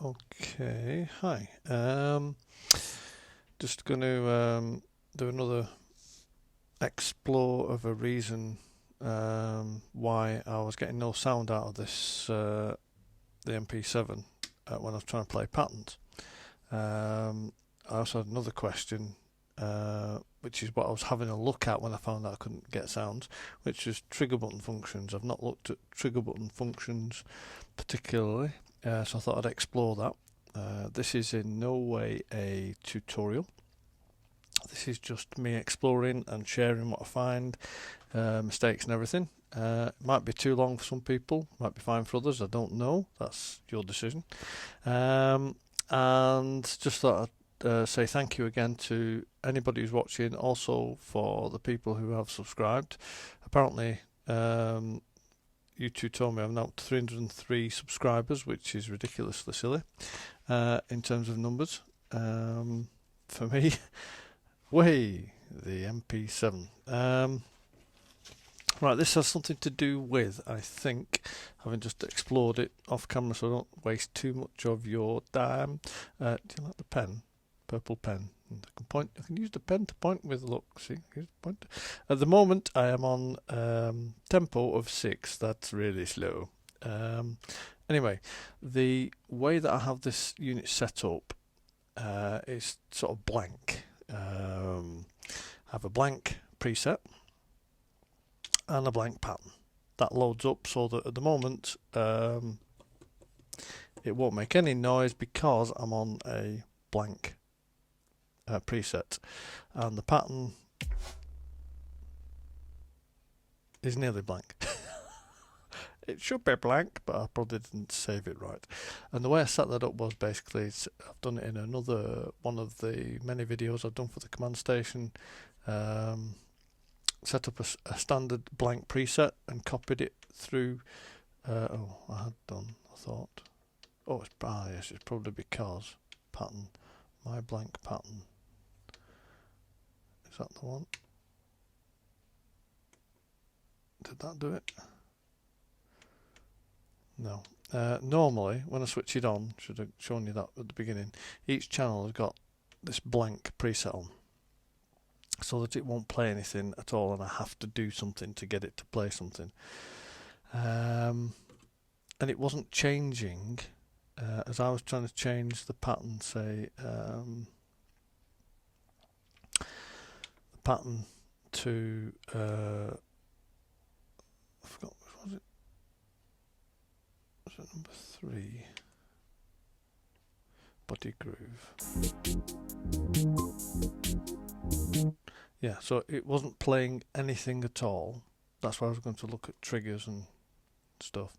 Okay, hi. Just going to do another explore of a reason why I was getting no sound out of this the MP7 when I was trying to play patterns. I also had another question, which is what I was having a look at when I found out I couldn't get sounds, which is trigger button functions. I've not looked at trigger button functions particularly, so I thought I'd explore that. This is in no way a tutorial. This is just me exploring and sharing what I find, mistakes and everything. It might be too long for some people, might be fine for others, I don't know, that's your decision. And just thought I'd say thank you again to anybody who's watching, also for the people who have subscribed. Apparently YouTube told me I'm now up to 303 subscribers, which is ridiculously silly in terms of numbers. For me, way the MP7. Right, this has something to do with, I think, having just explored it off camera so I don't waste too much of your time. Do you like the pen? Purple pen. I can use the pen to point with. Look, see, here's the point. At the moment, I am on tempo of 6. That's really slow. Anyway, the way that I have this unit set up is sort of blank. I have a blank preset and a blank pattern. That loads up so that at the moment it won't make any noise because I'm on a blank preset, and the pattern is nearly blank. It should be blank, but I probably didn't save it right. And the way I set that up was basically, I've done it in another one of the many videos I've done for the command station. Set up a standard blank preset and copied it through. I had done, I thought. Oh, yes, it's probably because pattern, my blank pattern. Is that the one? Did that do it? No. Normally, when I switch it on, should have shown you that at the beginning, each channel has got this blank preset on, so that it won't play anything at all, and I have to do something to get it to play something. And it wasn't changing as I was trying to change the pattern, say, the pattern to, I forgot, what was it? Was it number 3? Body groove. Yeah, so it wasn't playing anything at all. That's why I was going to look at triggers and stuff.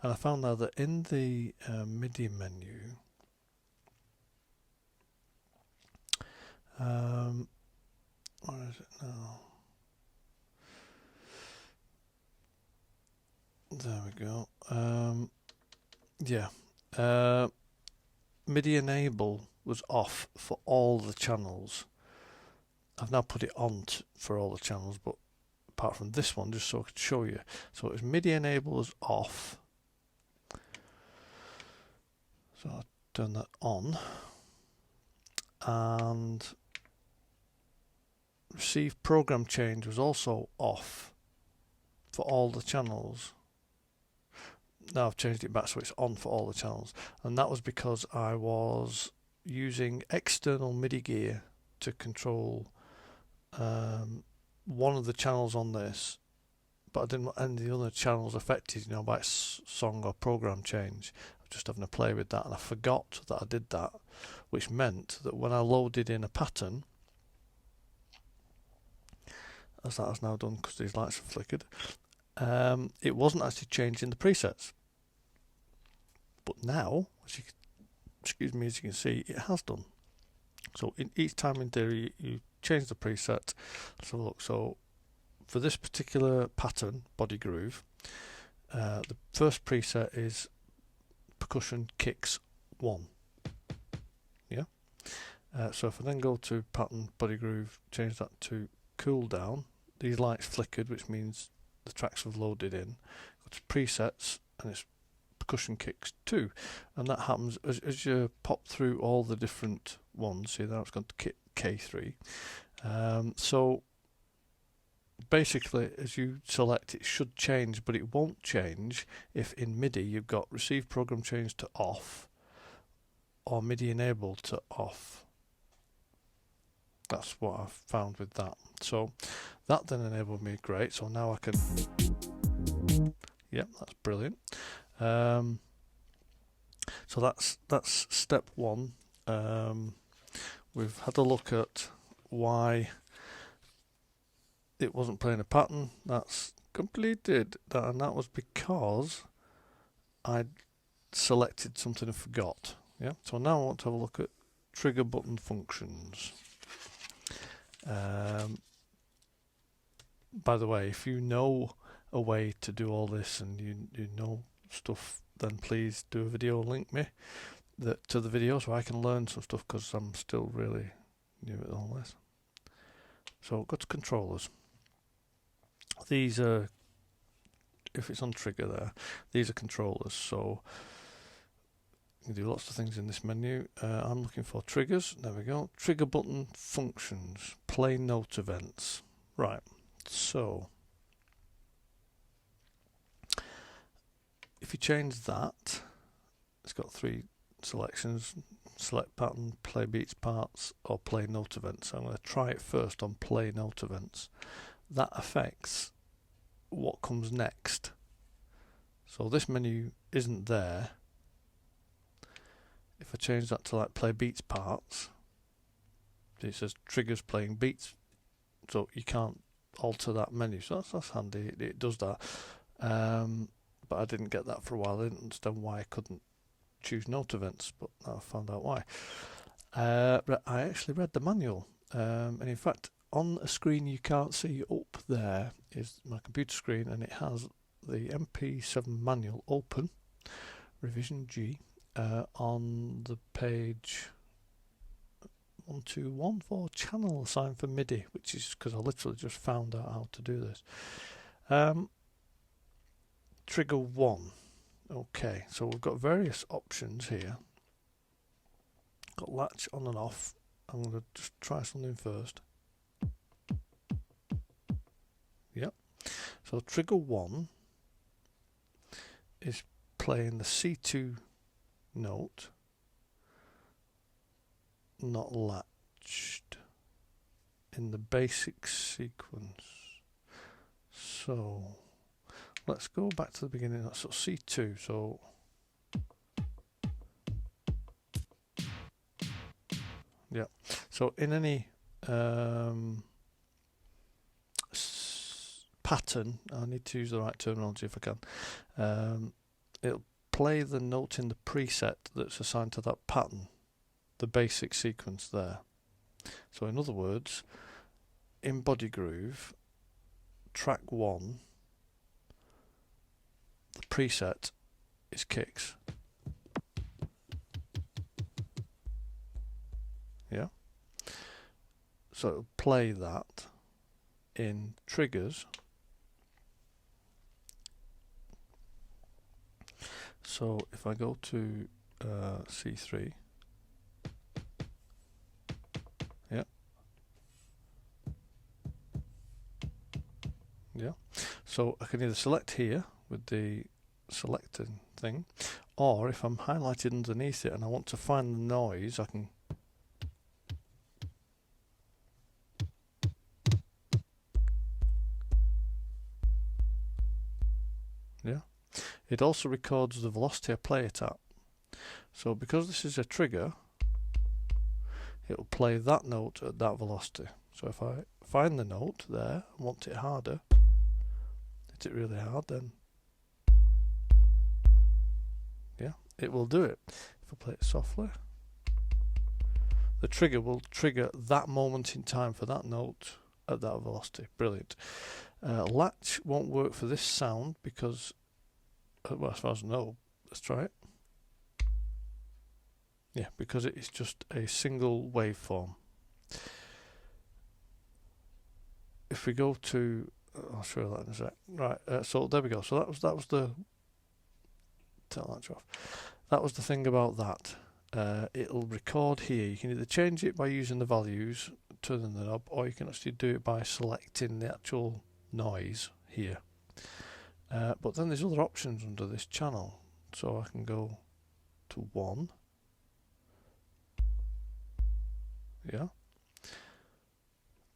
And I found out that in the MIDI menu, where is it now? There we go. MIDI enable was off for all the channels. I've now put it on for all the channels, but apart from this one, just so I could show you. So it was MIDI enable was off. So I'll turn that on. And receive program change was also off for all the channels. Now I've changed it back so it's on for all the channels, and that was because I was using external MIDI gear to control one of the channels on this, but I didn't want any of the other channels affected, by song or program change. I was just having a play with that, and I forgot that I did that, which meant that when I loaded in a pattern, as that has now done because these lights have flickered, it wasn't actually changing the presets. But now, as you can see, it has done. So each time in theory you change the preset. So look, so for this particular pattern, body groove, the first preset is percussion kicks 1. Yeah. So if I then go to pattern, body groove, change that to cool down, these lights flickered, which means the tracks have loaded in. Go to presets, and it's percussion kicks too, and that happens as you pop through all the different ones. See, now it's gone to K3. So basically, as you select, it should change, but it won't change if in MIDI you've got receive program change to off or MIDI enabled to off. That's what I've found with that. So that then enabled me, great. So now I can, yep, that's brilliant. So that's step one. We've had a look at why it wasn't playing a pattern. That's completed, and that was because I'd selected something and forgot. Yeah. So now I want to have a look at trigger button functions. By the way, if you know a way to do all this and you know stuff, then please do a video, link me to the video so I can learn some stuff, because I'm still really new at all this. So go to controllers. These are, if it's on trigger there, these are controllers. So you can do lots of things in this menu. I'm looking for triggers. There we go. Trigger button functions, play note events. Right. So if you change that, it's got three selections: select pattern, play beats parts, or play note events. So I'm going to try it first on play note events. That affects what comes next. So this menu isn't there. If I change that to like play beats parts, it says triggers playing beats, so you can't alter that menu. So that's handy. It does that. But I didn't get that for a while. I didn't understand why I couldn't choose note events, but now I found out why. But I actually read the manual, and in fact, on a screen you can't see up there is my computer screen, and it has the MP7 manual open, revision G, on the page 1214 for channel assigned for MIDI, which is because I literally just found out how to do this. Trigger 1. Okay, so we've got various options here. Got latch on and off. I'm going to just try something first. Yep. So trigger 1 is playing the C2 note, not latched, in the basic sequence. So let's go back to the beginning. That's C2. So yeah. So in any pattern, I need to use the right terminology if I can. It'll play the note in the preset that's assigned to that pattern, the basic sequence there. So in other words, in Body Groove, track 1, the preset is kicks. Yeah. So it'll play that in triggers. So if I go to C3, yeah, yeah. So I can either select here with the selecting thing, or if I'm highlighted underneath it and I want to find the noise, I can It also records the velocity I play it at. So because this is a trigger, it will play that note at that velocity. So if I find the note there and want it harder, hit it really hard, then yeah, it will do it. If I play it softly, the trigger will trigger that moment in time for that note at that velocity. Brilliant. Latch won't work for this sound because, well, as far as I know, let's try it. Yeah, because it is just a single waveform. If we go to, I'll show you that in a sec. Right, so there we go. So that was the Tell LATCH off. That was the thing about that. It'll record here. You can either change it by using the values, turning the knob, or you can actually do it by selecting the actual noise here. But then there's other options under this channel. So I can go to 1. Yeah.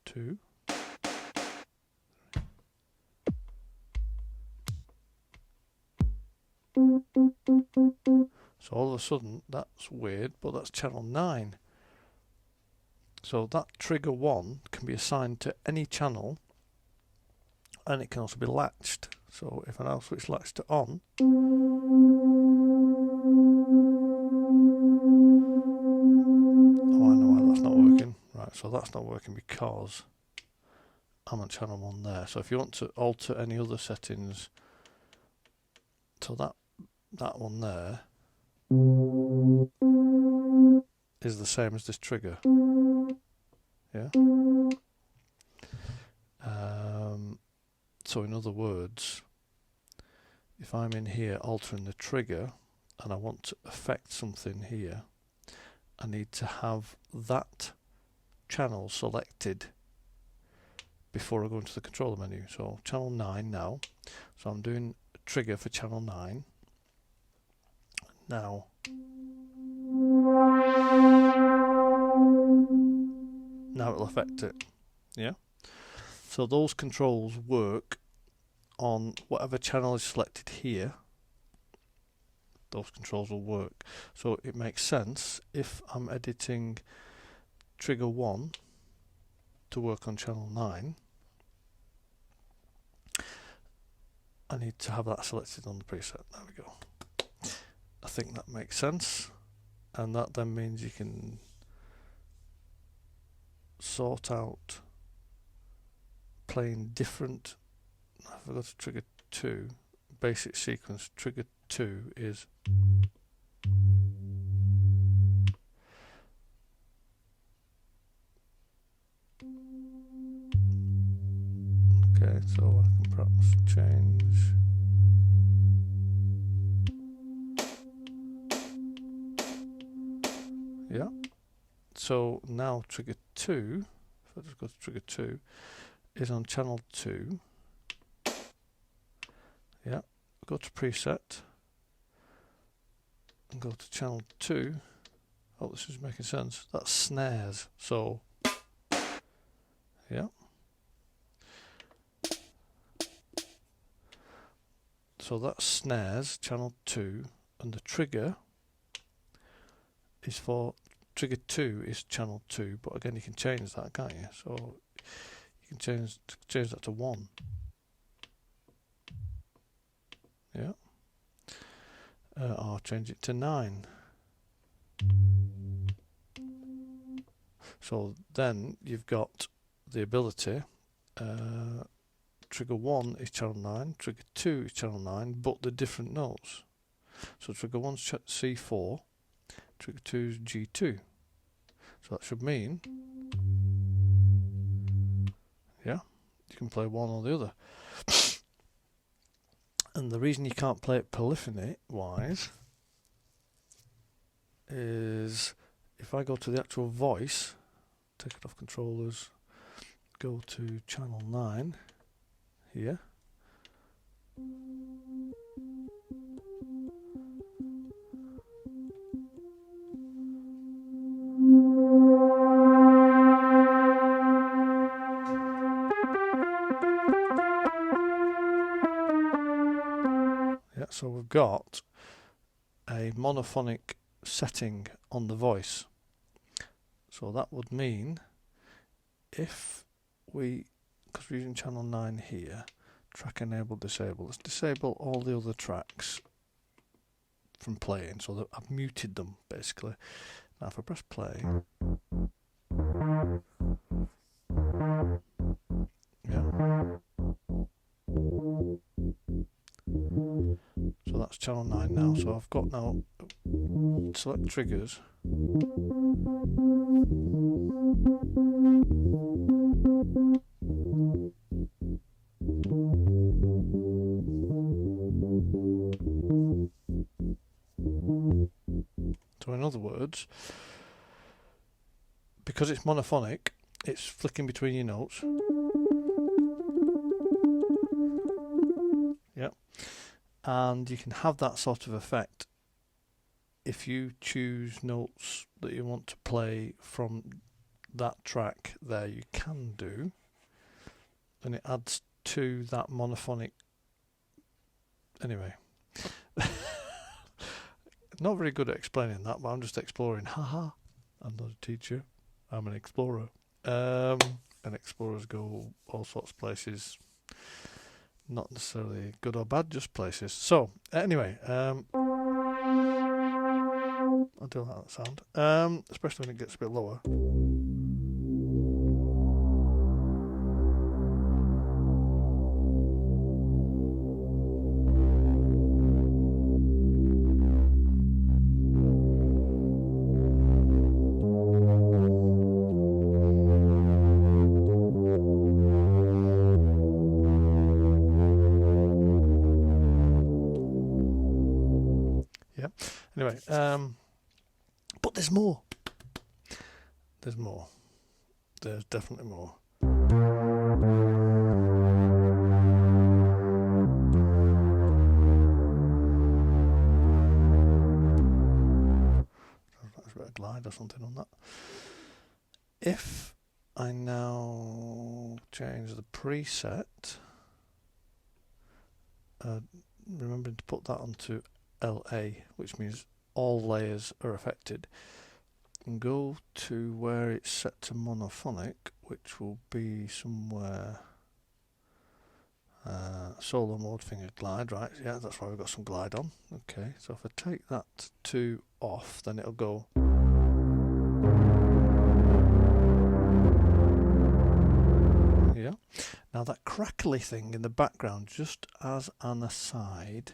2. So all of a sudden, that's weird, but that's channel 9. So that trigger 1 can be assigned to any channel, and it can also be latched. So if I now switch latch to on, oh, I know why that's not working. Right, so that's not working because I'm on channel 1 there. So if you want to alter any other settings, so that one there is the same as this trigger. Yeah. So in other words, if I'm in here altering the trigger and I want to affect something here, I need to have that channel selected before I go into the controller menu. So channel 9 now. So I'm doing a trigger for channel 9. Now it'll affect it. Yeah. So those controls work on whatever channel is selected here. Those controls will work. So it makes sense if I'm editing trigger 1 to work on channel 9, I need to have that selected on the preset. There we go. I think that makes sense, and that then means you can sort out playing different. I forgot to trigger 2. Basic sequence trigger 2 is okay, so I can perhaps change yeah. So now trigger 2, if I just go to trigger 2, is on channel 2. Yeah, go to preset and go to channel 2. Oh, this is making sense. That's snares. So, yeah. So that's snares, channel 2, and the trigger is for trigger 2 is channel 2, but again you can change that, can't you? So you can change that to 1. Yeah. Or change it to 9. So then you've got the ability, trigger 1 is channel 9, trigger 2 is channel 9, but the different notes. So trigger 1 is C4, trigger 2 is G2. So that should mean, yeah, you can play one or the other. And the reason you can't play it polyphony wise is if I go to the actual voice, take it off controllers, go to channel 9 here. Yeah, so we've got a monophonic setting on the voice. So that would mean if we, because we're using channel 9 here, track enable, disable, let's disable all the other tracks from playing, so that I've muted them basically. Now if I press play, yeah, so that's channel 9 now. So I've got now select triggers, So in other words, because it's monophonic, it's flicking between your notes. Yep. And you can have that sort of effect if you choose notes that you want to play from that track there, you can do, and it adds to that monophonic. Anyway, not very good at explaining that, but I'm just exploring. Haha, I'm not a teacher, I'm an explorer. And explorers go all sorts of places, not necessarily good or bad, just places. So anyway, I do like that sound, especially when it gets a bit lower. Yeah. Anyway, but there's more. There's more. There's definitely more. There's a bit of glide or something on that. If I now change the preset, remembering to put that onto LA, which means all layers are affected, and go to where it's set to monophonic, which will be somewhere solo mode finger glide, right? Yeah, that's why we've got some glide on. Okay, so if I take that to off, then it'll go. Yeah. Now that crackly thing in the background, just as an aside,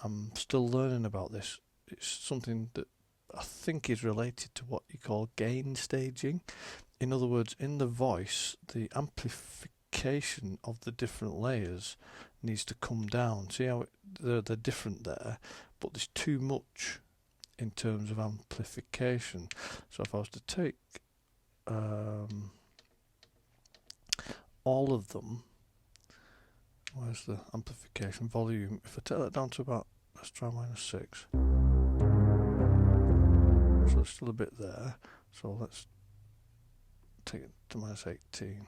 I'm still learning about this. It's something that I think is related to what you call gain staging. In other words, in the voice, the amplification of the different layers needs to come down. See how they're different there, but there's too much in terms of amplification. So if I was to take all of them, where's the amplification volume? If I take that down to about, let's try -6. So there's still a bit there. So let's take it to -18.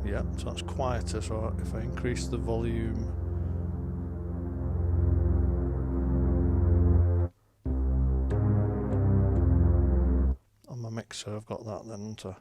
Yeah, so that's quieter. So if I increase the volume, on my mixer, I've got that then to.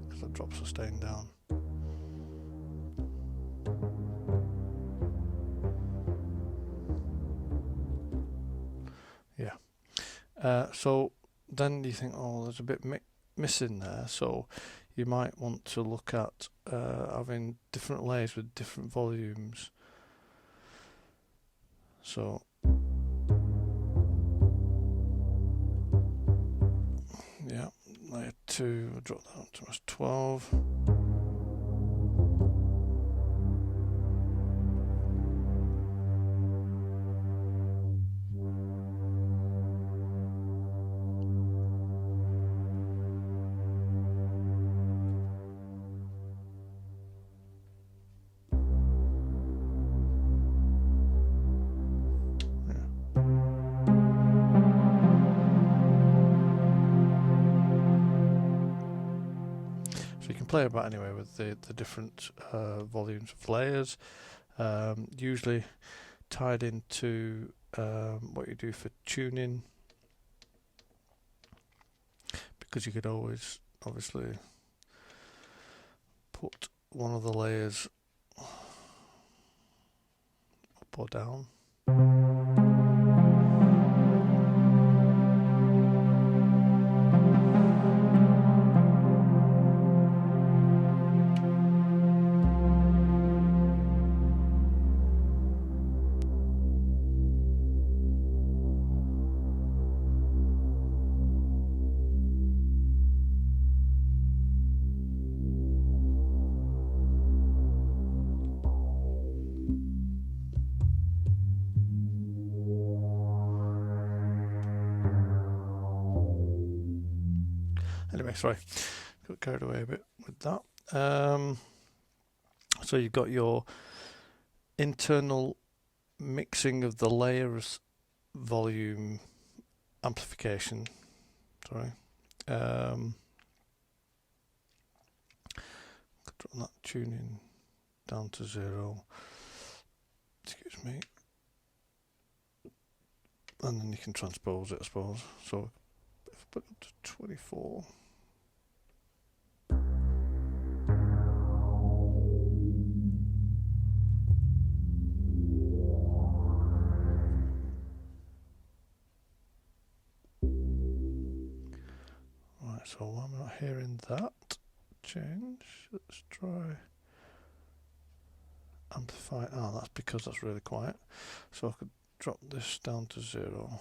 Because that drops sustain down. Yeah. So then you think, oh, there's a bit missing there. So you might want to look at having different layers with different volumes. So yeah, layer 2, I'll drop that down to -12. Play about anyway with the different volumes of layers, usually tied into what you do for tuning, because you could always obviously put one of the layers up or down. Anyway, sorry, got carried away a bit with that. So you've got your internal mixing of the layers, volume, amplification. Sorry. Drop that tuning down to 0. Excuse me. And then you can transpose it, I suppose. So if I put it up to 24. Right, so why am I not hearing that change? Let's try amplify. Ah, that's because that's really quiet. So I could drop this down to 0.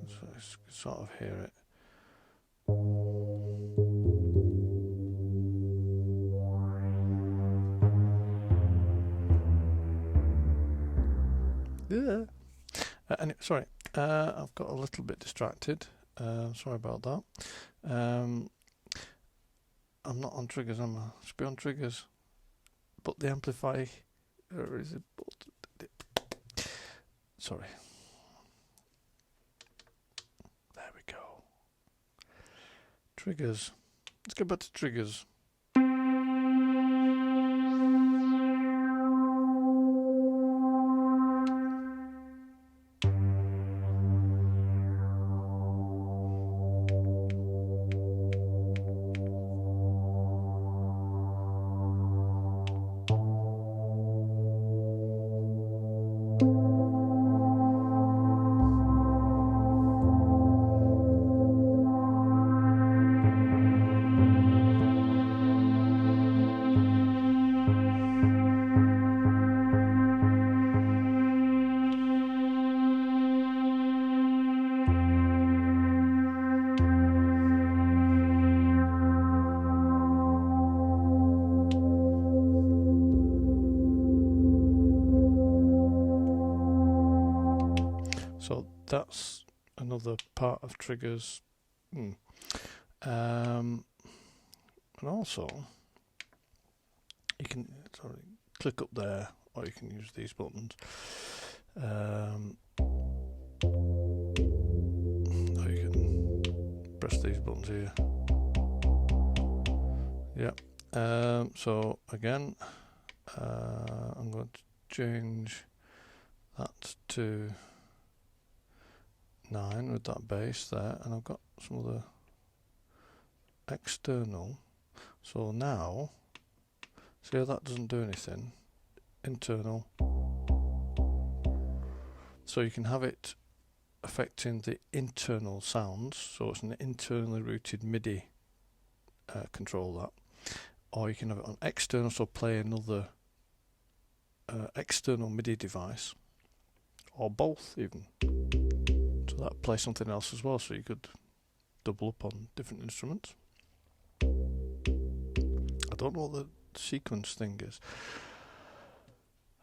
So you can sort of hear it. Yeah. Anyway, sorry, I've got a little bit distracted. Sorry about that. I'm not on triggers, am I? I should be on triggers. But the amplify is it? Sorry. There we go. Triggers. Let's go back to triggers. So that's another part of triggers. And also you can click up there, or you can use these buttons. Or you can press these buttons here. Yeah. So again, I'm going to change that to 9 with that bass there, and I've got some other external. So now, see how that doesn't do anything? Internal. So you can have it affecting the internal sounds, so it's an internally routed MIDI control that. Or you can have it on external, so play another external MIDI device, or both even. So that play something else as well, so you could double up on different instruments. I don't know what the sequence thing is.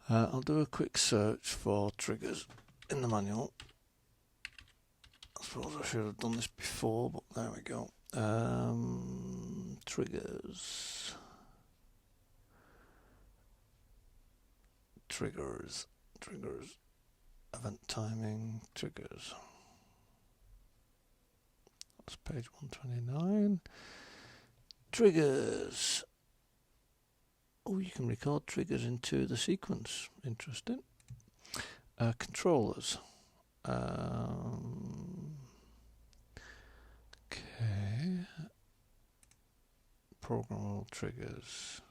I'll do a quick search for triggers in the manual. I suppose I should have done this before, but there we go. Triggers. Event timing, triggers. That's page 129. Triggers. Oh, you can record triggers into the sequence. Interesting. Controllers. Okay. Programmable triggers.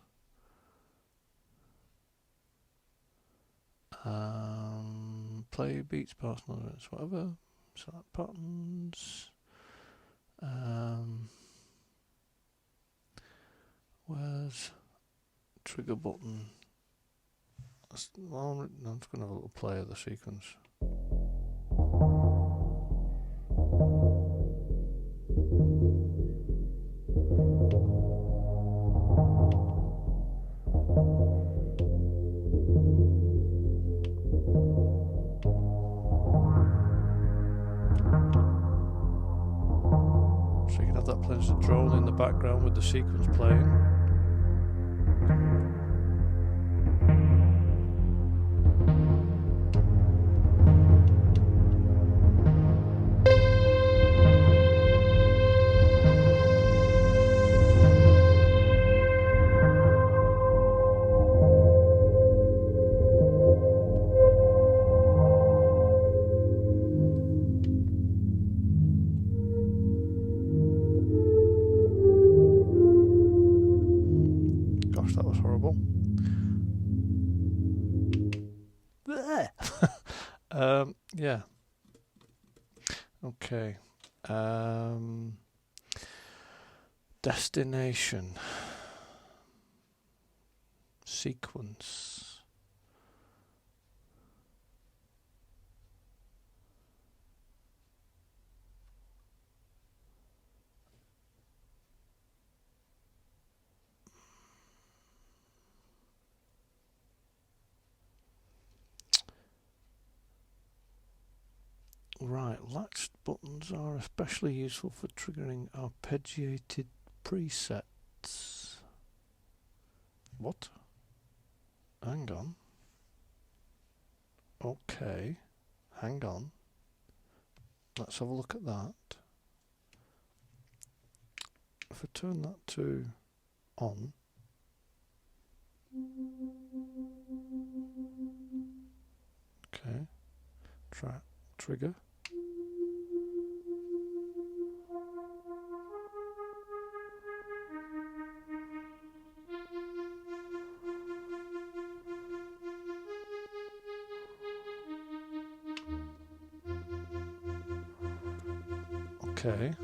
Play beats, parts, notes, whatever. Select patterns. Where's trigger button? Well, I'm just going to have a little play of the sequence. So you can have that playing as a drone in the background with the sequence playing. That was horrible. Yeah. Okay. Destination. Sequence. Right, latched buttons are especially useful for triggering arpeggiated presets. What? Hang on. Okay, hang on. Let's have a look at that. If I turn that to on. Okay, track trigger. Okay.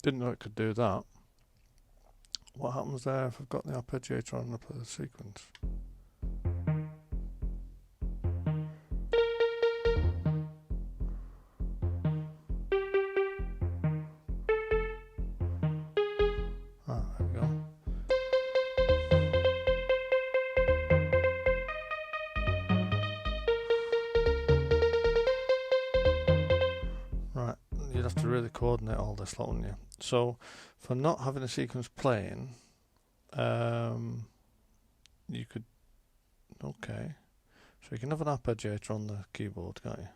Didn't know it could do that. What happens there if I've got the arpeggiator on and I play the sequence? Ah, there we go. Right, you'd have to really coordinate all this, wouldn't you? So, for not having a sequence playing, you could, okay, so you can have an arpeggiator on the keyboard, can't you?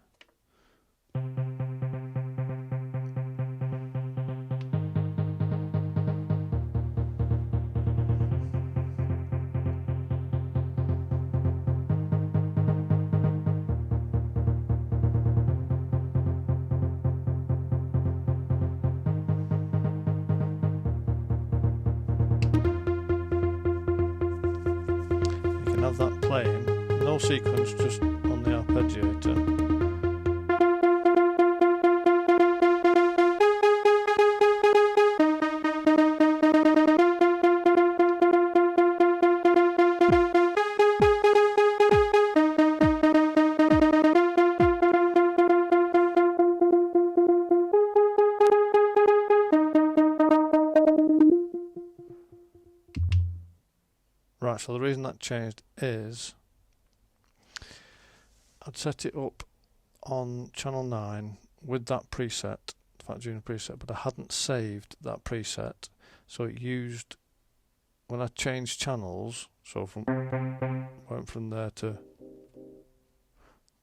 Have that playing, no sequence, just on the arpeggiator. Right, so the reason that changed is I'd set it up on channel 9 with that preset, the Fat Junior preset, but I hadn't saved that preset, so it used, when I changed channels, so went from there to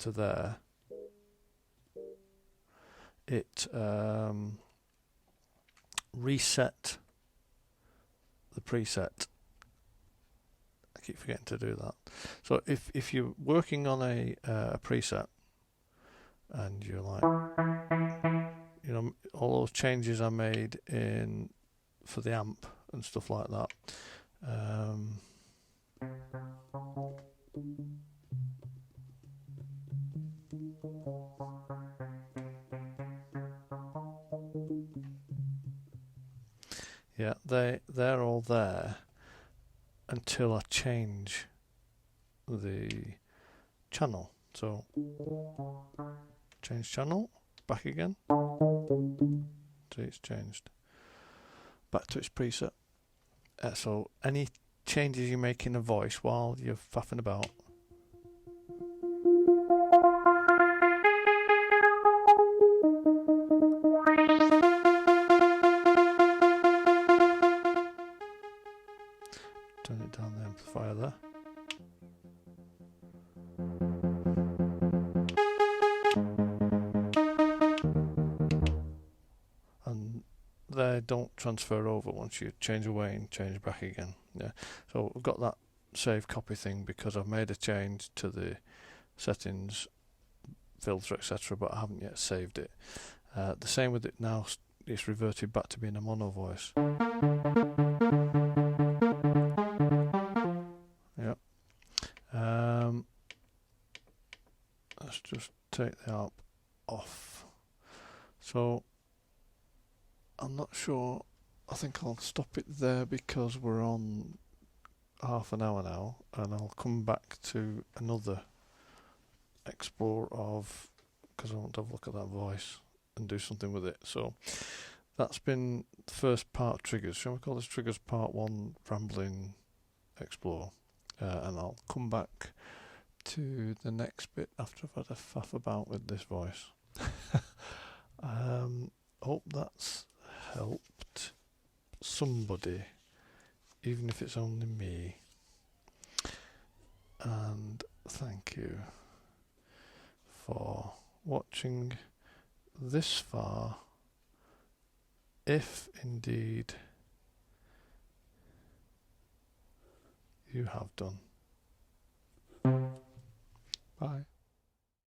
there, it reset the preset. I keep forgetting to do that. So if you're working on a preset and you're like, you know, all those changes I made in for the amp and stuff like that, yeah, they're all there until I change the channel. So change channel, back again. See, it's changed back to its preset. So any changes you make in a voice while you're faffing about, turn it down the amplifier there. And they don't transfer over once you change away and change back again. Yeah. So we've got that save copy thing because I've made a change to the settings, filter, etc., but I haven't yet saved it. The same with it now, it's reverted back to being a mono voice. Yep. Let's just take the amp off. So I'm not sure, I think I'll stop it there because we're on half an hour now, and I'll come back to another explore of, because I want to have a look at that voice and do something with it. So that's been the first part, triggers. Shall we call this triggers part 1, rambling explore, and I'll come back to the next bit after I've had a faff about with this voice. Hope that's helped somebody, even if it's only me, and thank you for watching this far, if indeed you have done. Bye.